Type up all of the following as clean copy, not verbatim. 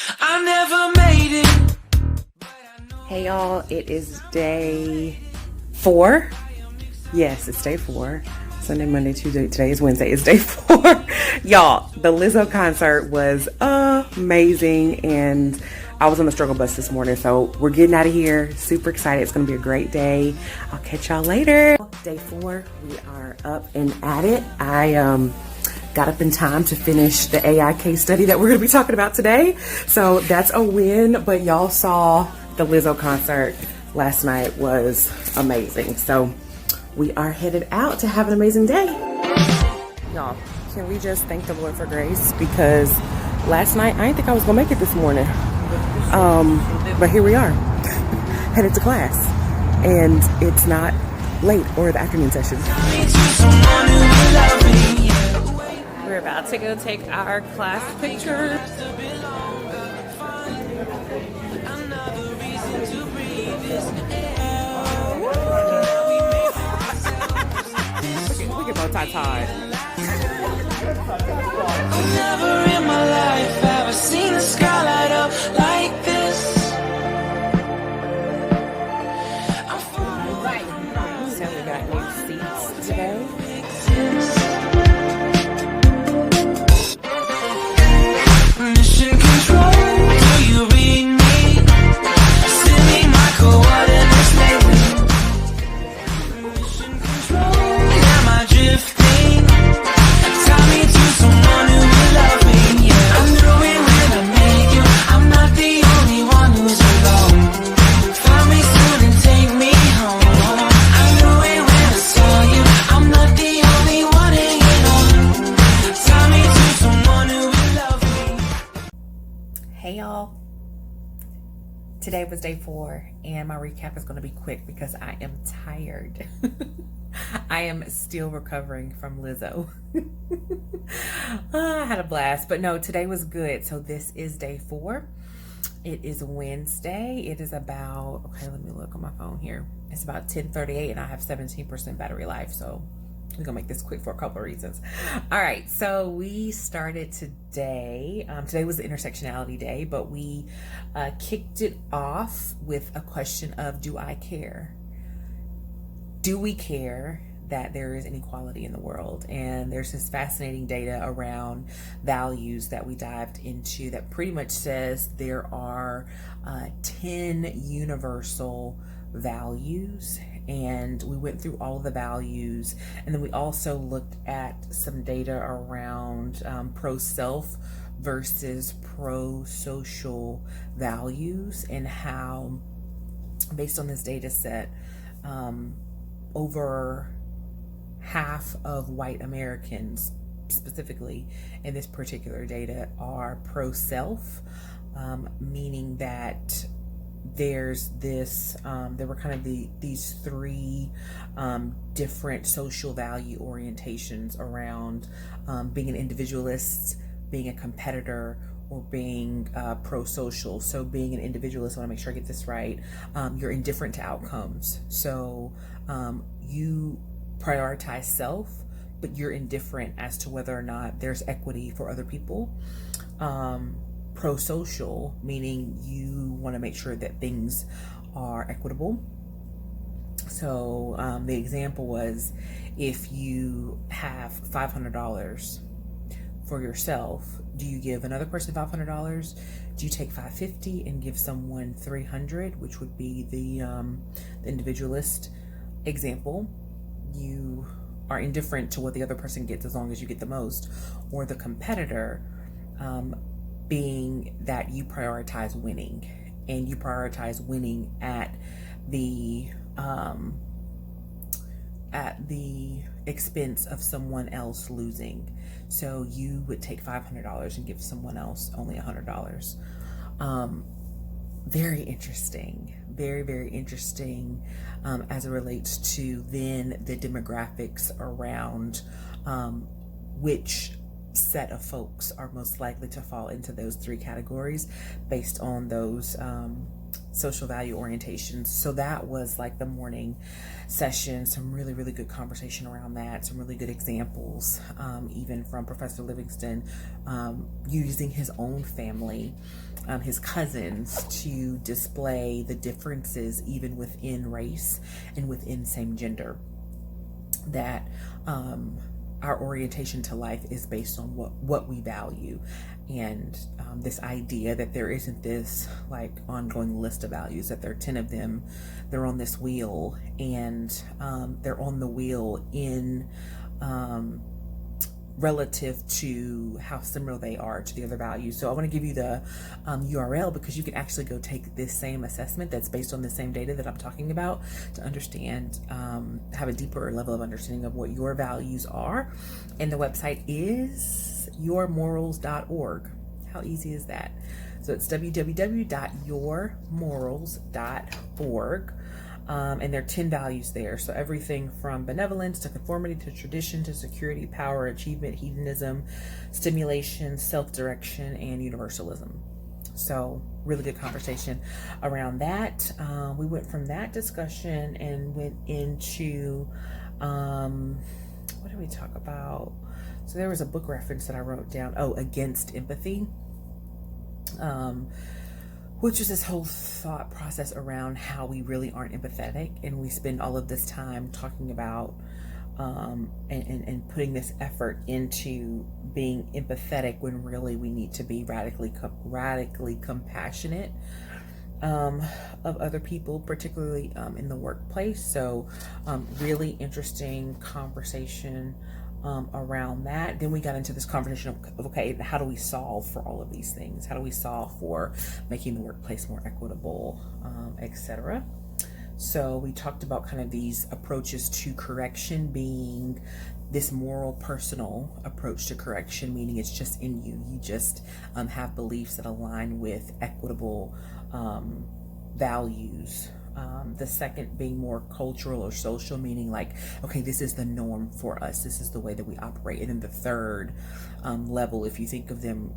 I never made it. Hey y'all, it is day 4. Yes, it's day 4. Sunday, Monday, Tuesday. Today is Wednesday. It's day 4. Y'all, the Lizzo concert was amazing, and I was on the struggle bus this morning, so we're getting out of here. Super excited. It's going to be a great day. I'll catch y'all later. Day 4, we are up and at it. I got up in time to finish the AI case study that we're going to be talking about today. So that's a win, but y'all saw the Lizzo concert last night was amazing. So we are headed out to have an amazing day. Y'all, can we just thank the Lord for grace? Because last night, I didn't think I was going to make it this morning. But here we are, headed to class. And it's not late or the afternoon session. We're about to go take our class picture. Look at both tied. Never in my life have I seen the sky light up like this. So we got new seats today. Mission control, do you read me? Send me my coordinates lately. Mission control, am I drifting? Tie me to someone who will love me, yeah. I knew it when I met you. I'm not the only one who's alone. Find me soon and take me home. I knew it when I saw you. I'm not the only one hanging on. Tie me to someone who will love me. Hey y'all. Today was day 4 and my recap is going to be quick because I am tired. I am still recovering from Lizzo. I had a blast, but no, today was good. So this is day 4. It is Wednesday. It is about, okay, let me look on my phone here. It's about 10:38 and I have 17% battery life. So we're gonna make this quick for a couple of reasons. All right, so we started today. Today was the intersectionality day, but we kicked it off with a question of, do I care? Do we care that there is inequality in the world? And there's this fascinating data around values that we dived into that pretty much says there are 10 universal values, and we went through all of the values, and then we also looked at some data around pro-self versus pro-social values, and how based on this data set, over half of white Americans, specifically in this particular data, are pro-self, meaning that there's this, there were kind of these 3 different social value orientations around being an individualist, being a competitor, or being pro-social. So being an individualist, I want to make sure I get this right, you're indifferent to outcomes. So you prioritize self, but you're indifferent as to whether or not there's equity for other people. Pro-social, meaning you want to make sure that things are equitable. So the example was, if you have $500 for yourself, do you give another person $500? Do you take $550 and give someone $300, which would be the individualist example? You are indifferent to what the other person gets as long as you get the most. Or the competitor, being that you prioritize winning, and you prioritize winning at the expense of someone else losing. So you would take $500 and give someone else only $100. Very interesting, very, very interesting, as it relates to then the demographics around which set of folks are most likely to fall into those 3 categories based on those social value orientations. So that was like the morning session, some really, really good conversation around that, some really good examples, even from Professor Livingston, using his own family, his cousins, to display the differences even within race and within same gender, that our orientation to life is based on what we value. And this idea that there isn't this like ongoing list of values, that there are 10 of them, they're on this wheel, and they're on the wheel in relative to how similar they are to the other values. So I want to give you the URL, because you can actually go take this same assessment that's based on the same data that I'm talking about, to understand, have a deeper level of understanding of what your values are. And the website is yourmorals.org. How easy is that? So it's www.yourmorals.org. And there are 10 values there. So everything from benevolence to conformity to tradition to security, power, achievement, hedonism, stimulation, self-direction, and universalism. So really good conversation around that. We went from that discussion and went into, what did we talk about? So there was a book reference that I wrote down. Oh, Against Empathy. Which is this whole thought process around how we really aren't empathetic, and we spend all of this time talking about and putting this effort into being empathetic, when really we need to be radically compassionate of other people, particularly in the workplace. So really interesting conversation around that. Then we got into this conversation of, okay, how do we solve for all of these things? How do we solve for making the workplace more equitable, etc. So we talked about kind of these approaches to correction, being this moral, personal approach to correction, meaning it's just in you. You just have beliefs that align with equitable values. The second being more cultural or social, meaning like, okay, this is the norm for us. This is the way that we operate. And then the third level, if you think of them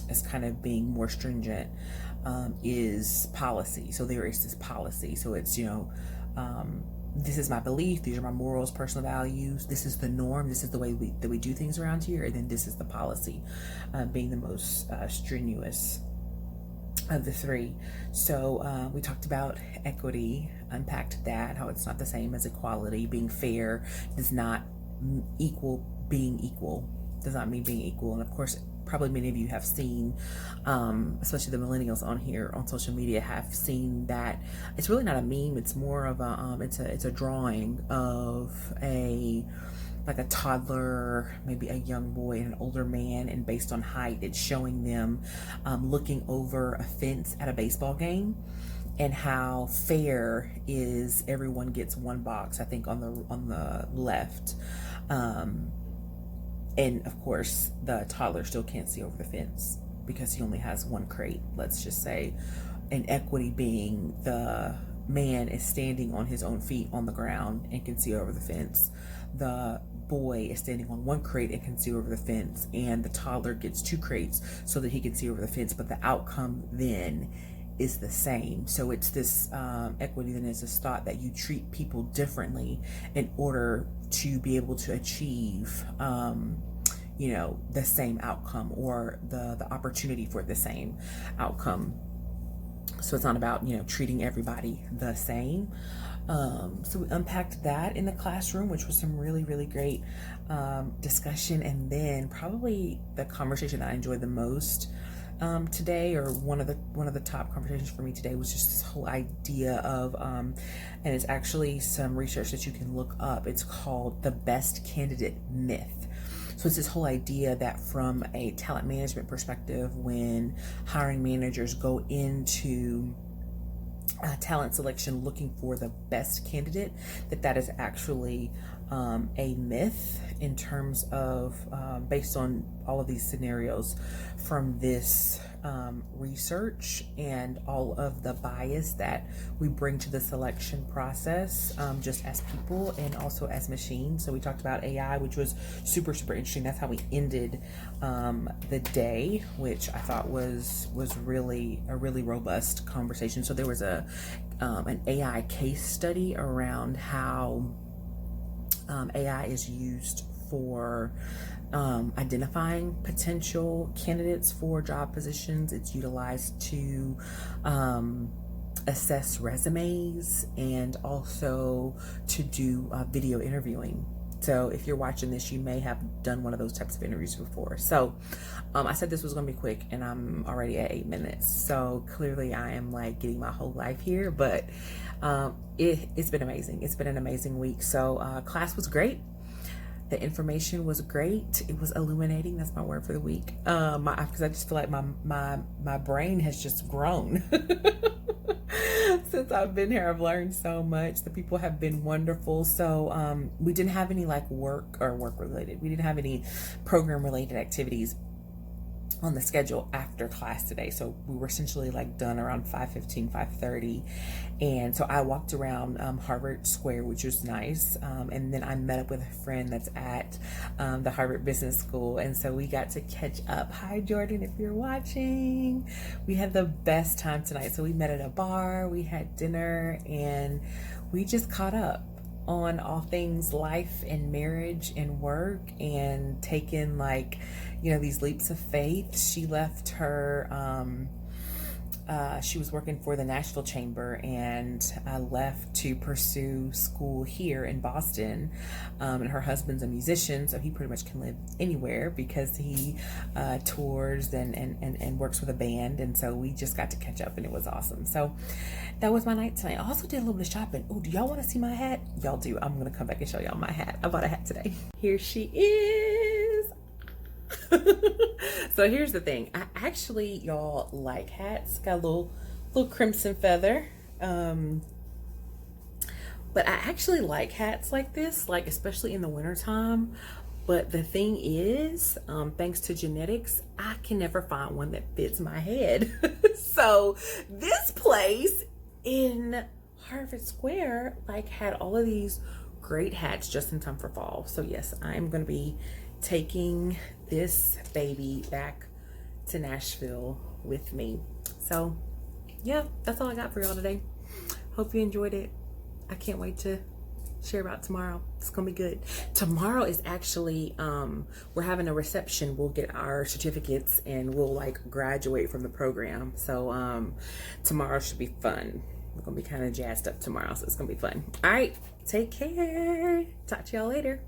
as kind of being more stringent, is policy. So there is this policy. So it's, this is my belief. These are my morals, personal values. This is the norm. This is the way that we do things around here. And then this is the policy, being the most strenuous of the three. So we talked about equity, unpacked that, how it's not the same as equality. Being fair does not equal being equal, does not mean being equal. And of course, probably many of you have seen, especially the millennials on here on social media, have seen that it's really not a meme. It's more of a it's a drawing of like a toddler, maybe a young boy and an older man, and based on height, it's showing them looking over a fence at a baseball game, and how fair is everyone gets one box, I think on the left, and of course the toddler still can't see over the fence because he only has one crate, let's just say. And equity being the man is standing on his own feet on the ground and can see over the fence. The boy is standing on one crate and can see over the fence, and the toddler gets two crates so that he can see over the fence, but the outcome then is the same. So it's this equity, then is this thought that you treat people differently in order to be able to achieve the same outcome, or the opportunity for the same outcome. So it's not about treating everybody the same. So we unpacked that in the classroom, which was some really, really great discussion. And then probably the conversation that I enjoyed the most today, or one of the top conversations for me today, was just this whole idea of and it's actually some research that you can look up. It's called the best candidate myth. So it's this whole idea that from a talent management perspective, when hiring managers go into talent selection looking for the best candidate, that is actually a myth in terms of based on all of these scenarios from this research and all of the bias that we bring to the selection process, just as people and also as machines. So we talked about AI, which was super interesting. That's how we ended the day, which I thought was really a really robust conversation. So there was an AI case study around how AI is used for identifying potential candidates for job positions. It's utilized to assess resumes and also to do video interviewing. So if you're watching this, you may have done one of those types of interviews before. So I said this was going to be quick, and I'm already at 8 minutes. So clearly I am like getting my whole life here, but it's been amazing. It's been an amazing week. So class was great. The information was great. It was illuminating. That's my word for the week. Because I just feel like my brain has just grown. Since I've been here, I've learned so much. The people have been wonderful. So we didn't have any like work related. We didn't have any program related activities on the schedule after class today. So we were essentially like done around 5:15, 5:30. And so I walked around Harvard Square, which was nice. And then I met up with a friend that's at the Harvard Business School. And so we got to catch up. Hi, Jordan, if you're watching. We had the best time tonight. So we met at a bar, we had dinner, and we just caught up on all things life and marriage and work, and taken like, you know, these leaps of faith. She left her, she was working for the Nashville Chamber and left to pursue school here in Boston. And her husband's a musician, so he pretty much can live anywhere because he tours and works with a band. And so we just got to catch up, and it was awesome. So that was my night tonight. I also did a little bit of shopping. Oh, do y'all want to see my hat? Y'all do. I'm going to come back and show y'all my hat. I bought a hat today. Here she is. So here's the thing. I actually, y'all, like hats. Got a little crimson feather. But I actually like hats like this, like especially in the wintertime. But the thing is, thanks to genetics, I can never find one that fits my head. So this place in Harvard Square like had all of these great hats just in time for fall. So yes, I'm going to be taking this baby back to Nashville with me. So yeah, that's all I got for y'all today. Hope you enjoyed it. I can't wait to share about tomorrow. It's gonna be good. Tomorrow is actually we're having a reception. We'll get our certificates and we'll like graduate from the program. So tomorrow should be fun. We're gonna be kind of jazzed up tomorrow, so it's gonna be fun. All right, take care. Talk to y'all later.